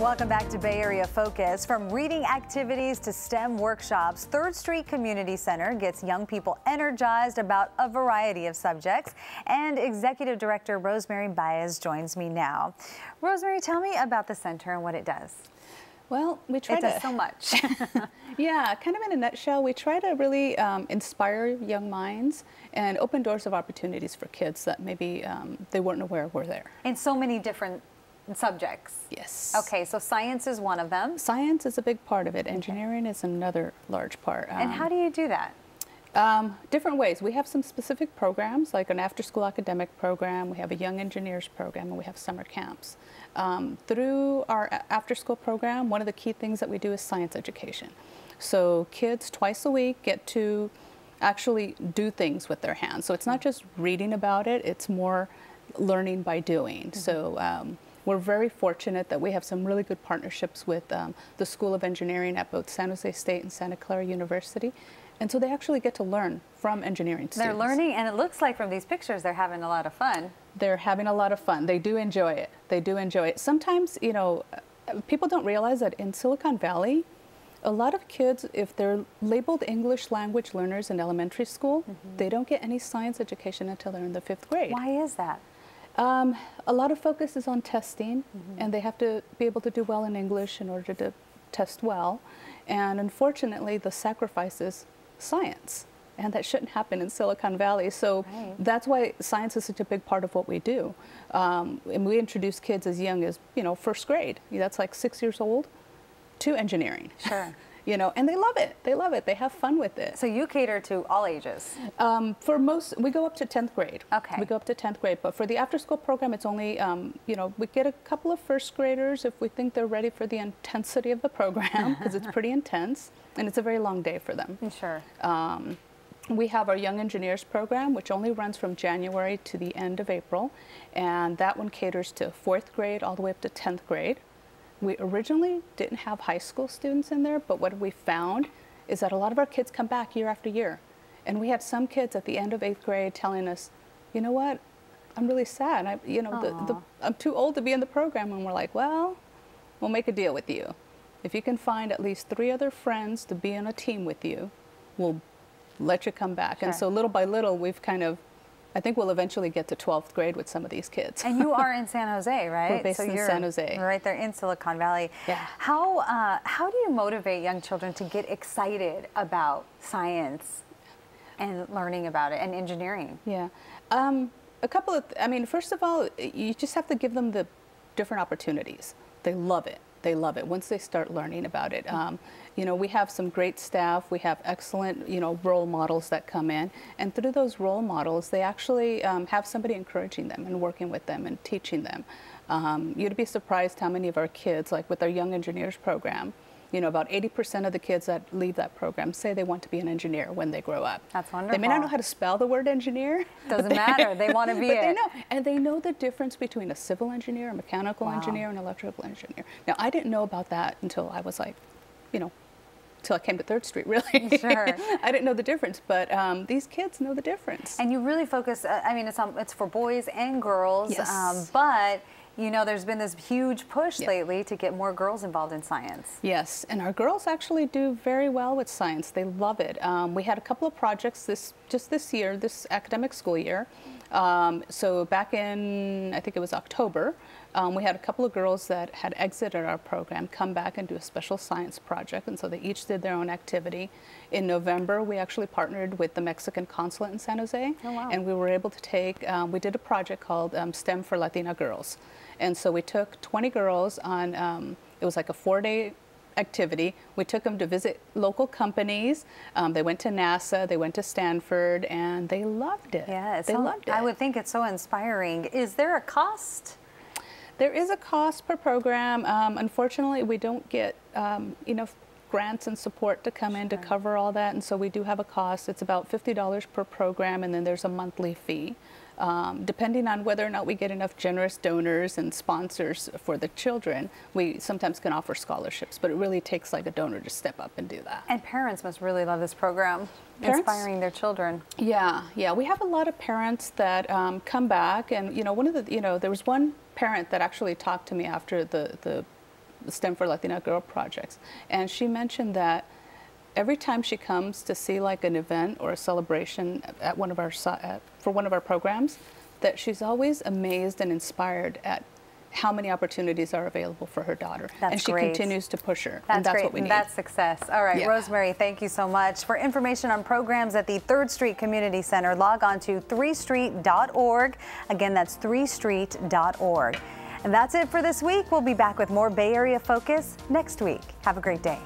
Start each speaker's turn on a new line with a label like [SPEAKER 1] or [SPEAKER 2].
[SPEAKER 1] Welcome back to Bay Area Focus. From reading activities to STEM workshops, 3rd Street Community Center gets young people energized about a variety of subjects. And Executive Director Rosemary Baez joins me now. Rosemary, tell me about the center and what it does.
[SPEAKER 2] Well, we try
[SPEAKER 1] it does so much.
[SPEAKER 2] Yeah, kind of in a nutshell, we try to really inspire young minds and open doors of opportunities for kids that maybe they weren't aware were there.
[SPEAKER 1] In so many different subjects.
[SPEAKER 2] Yes.
[SPEAKER 1] Okay, so science is one of them.
[SPEAKER 2] Science is a big part of it. Engineering is another large part.
[SPEAKER 1] And how do you do that?
[SPEAKER 2] Different ways. We have some specific programs, like an after-school academic program. We have a young engineers program, and we have summer camps. Through our after-school program, one of the key things that we do is science education. So kids twice a week get to actually do things with their hands. So it's not just reading about it, it's more learning by doing. So we're very fortunate that we have some really good partnerships with the School of Engineering at both San Jose State and Santa Clara University. And so they actually get to learn from engineering students.
[SPEAKER 1] They're learning, and it looks like from these pictures they're having a lot of fun.
[SPEAKER 2] They're having a lot of fun. They do enjoy it. They do enjoy it. Sometimes, you know, people don't realize that in Silicon Valley, a lot of kids, if they're labeled English language learners in elementary school, they don't get any science education until they're in the 5th grade.
[SPEAKER 1] Why is that?
[SPEAKER 2] A lot of focus is on testing, and they have to be able to do well in English in order to test well. And unfortunately, the sacrifice is science, and that shouldn't happen in Silicon Valley. So that's why science is such a big part of what we do. And we introduce kids as young as, you know, 1st grade. That's like 6 years old to engineering.
[SPEAKER 1] Sure.
[SPEAKER 2] You know, and they love it. They love it. They have fun with it.
[SPEAKER 1] So you cater to all ages?
[SPEAKER 2] For most, we go up to 10th grade.
[SPEAKER 1] Okay.
[SPEAKER 2] We go up to 10th grade, but for the after-school program, it's only, you know, we get a couple of 1st graders if we think they're ready for the intensity of the program, because it's pretty intense, and it's a very long day for them.
[SPEAKER 1] Sure.
[SPEAKER 2] We have our Young Engineers program, which only runs from January to the end of April, and that one caters to 4th grade all the way up to 10th grade. We originally didn't have high school students in there, but what we found is that a lot of our kids come back year after year. And we had some kids at the end of 8th grade telling us, you know what, I'm really sad. I'm too old to be in the program. And we're like, well, we'll make a deal with you. If you can find at least 3 other friends to be on a team with you, we'll let you come back.
[SPEAKER 1] Sure.
[SPEAKER 2] And so little by little, we've kind of, I think we'll eventually get to 12th grade with some of these kids.
[SPEAKER 1] And you are in San Jose, right?
[SPEAKER 2] We're based in San Jose.
[SPEAKER 1] Right there in Silicon Valley.
[SPEAKER 2] Yeah.
[SPEAKER 1] How do you motivate young children to get excited about science and learning about it and engineering? Yeah.
[SPEAKER 2] A couple of, I mean, first of all, you just have to give them the different opportunities. They love it. They love it once they start learning about it. You know, we have some great staff. We have excellent, you know, role models that come in. And through those role models, they actually have somebody encouraging them and working with them and teaching them. You'd be surprised how many of our kids, like with our Young Engineers program, you know, about 80% of the kids that leave that program say they want to be an engineer when they grow up.
[SPEAKER 1] That's wonderful.
[SPEAKER 2] They may not know how to spell the word engineer.
[SPEAKER 1] Doesn't matter. They want to be
[SPEAKER 2] but
[SPEAKER 1] it.
[SPEAKER 2] They know. And they know the difference between a civil engineer, a mechanical engineer, and an electrical engineer. Now, I didn't know about that until I was like, you know, till I came to 3rd Street, really.
[SPEAKER 1] Sure.
[SPEAKER 2] I didn't know the difference, but these kids know the difference.
[SPEAKER 1] And you really focus, I mean, it's for boys and girls,
[SPEAKER 2] Yes.
[SPEAKER 1] but you know, there's been this huge push lately to get more girls involved in science.
[SPEAKER 2] Yes, and our girls actually do very well with science. They love it. We had a couple of projects just this year, this academic school year. So back in, I think it was October, we had a couple of girls that had exited our program come back and do a special science project, and so they each did their own activity. In November, we actually partnered with the Mexican consulate in San Jose, and we were able to take, we did a project called STEM for Latina Girls. And so we took 20 girls on, it was like a 4-day activity. We took them to visit local companies. They went to NASA, they went to Stanford, and they loved it.
[SPEAKER 1] Yeah,
[SPEAKER 2] they loved it.
[SPEAKER 1] I would think it's so inspiring. Is there a cost?
[SPEAKER 2] There is a cost per program. Unfortunately, we don't get enough grants and support to come in to cover all that, and so we do have a cost. It's about $50 per program, and then there's a monthly fee. Depending on whether or not we get enough generous donors and sponsors for the children, we sometimes can offer scholarships, but it really takes like a donor to step up and do that.
[SPEAKER 1] And parents must really love this program, inspiring their children.
[SPEAKER 2] Yeah, we have a lot of parents that come back, and one of the, there was one parent that actually talked to me after the STEM for Latina Girl projects. And she mentioned that every time she comes to see like an event or a celebration at one of our for one of our programs, that she's always amazed and inspired at how many opportunities are available for her daughter.
[SPEAKER 1] That's
[SPEAKER 2] and she
[SPEAKER 1] great.
[SPEAKER 2] continues to push her.
[SPEAKER 1] That's
[SPEAKER 2] and that's
[SPEAKER 1] great.
[SPEAKER 2] what we need.
[SPEAKER 1] That's success. All right,
[SPEAKER 2] Yeah.
[SPEAKER 1] Rosemary, thank you so much. For information on programs at the 3rd Street Community Center, log on to 3street.org. Again, that's 3street.org. And that's it for this week. We'll be back with more Bay Area Focus next week. Have a great day.